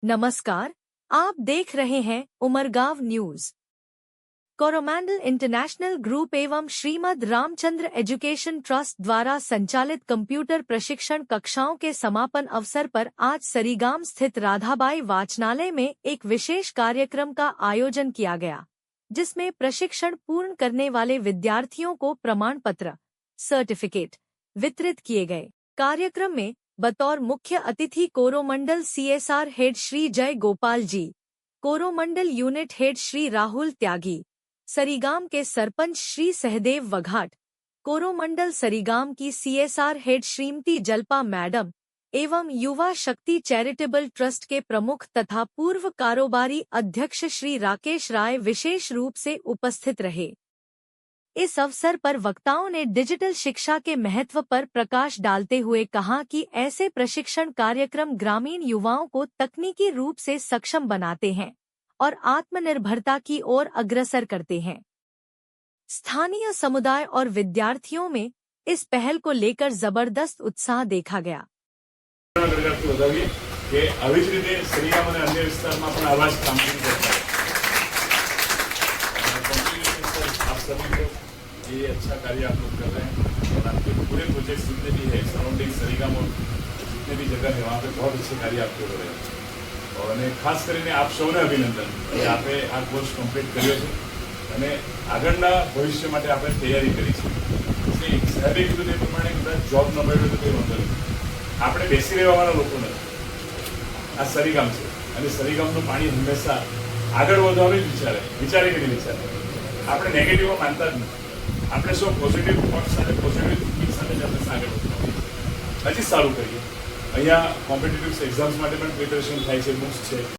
नमस्कार, आप देख रहे हैं Umargaon news. Coromandel International group एवं श्रीमद रामचंद्र एजुकेशन ट्रस्ट द्वारा संचालित कंप्यूटर प्रशिक्षण कक्षाओं के समापन अवसर पर आज सरीगाम स्थित राधाबाई वाचनालय में एक विशेष कार्यक्रम का आयोजन किया गया, जिसमें प्रशिक्षण पूर्ण करने वाले विद्यार्थियों को प्रमाण पत्र सर्टिफिकेट वितरित किए गए। कार्यक्रम में बतौर मुख्य अतिथि कोरोमंडल CSR हेड श्री जय गोपाल जी, कोरोमंडल यूनिट हेड श्री राहुल त्यागी, सरीगाम के सरपंच श्री सहदेव वघाट, कोरोमंडल सरीगाम की CSR हेड श्रीमती जल्पा मैडम एवं युवा शक्ति चैरिटेबल ट्रस्ट के प्रमुख तथा पूर्व कारोबारी अध्यक्ष श्री राकेश राय विशेष रूप से उपस्थित रहे। इस अवसर पर वक्ताओं ने डिजिटल शिक्षा के महत्व पर प्रकाश डालते हुए कहा कि ऐसे प्रशिक्षण कार्यक्रम ग्रामीण युवाओं को तकनीकी रूप से सक्षम बनाते हैं और आत्मनिर्भरता की ओर अग्रसर करते हैं। स्थानीय समुदाय और विद्यार्थियों में इस पहल को लेकर जबरदस्त उत्साह देखा गया। ये अच्छा कार्य आप लोग कर रहे हैं और आपके पूरे प्रोजेक्ट जितने भी है सराउंडिंग सरीगाम और जितने भी जगह है वहाँ पे बहुत अच्छे कार्य आपके हो रहे हैं और खास કરીને आप સૌને અભિનંદન કે આપે આ કોર્સ કમ્પ્લીટ કર્યો છે અને આગળના ભવિષ્ય માટે આપણે તૈયારી કરી છે। એટલે સાહેબે કીધું તે પ્રમાણે કદાચ જોબ ન મળ્યો તો કંઈ વાંધો નહીં, આપણે બેસી રહેવાવાળા લોકો નથી। આ સરીગામ છે અને સરીગામનું પાણી હંમેશા આગળ વધવાનું જ વિચારે કે નહીં વિચારે, આપણે નેગેટિવમાં માનતા જ નથી। આપણે શું પોઝિટિવ થોટ સાથે પોઝિટિવ થિંકિંગ સાથે જ આપણે આગળ વધવાનું હજી સારું કરીએ। અહીંયા કોમ્પિટિટિવ એક્ઝામ્સ માટે પણ પ્રિપેરેશન થાય છે, બુક્સ છે।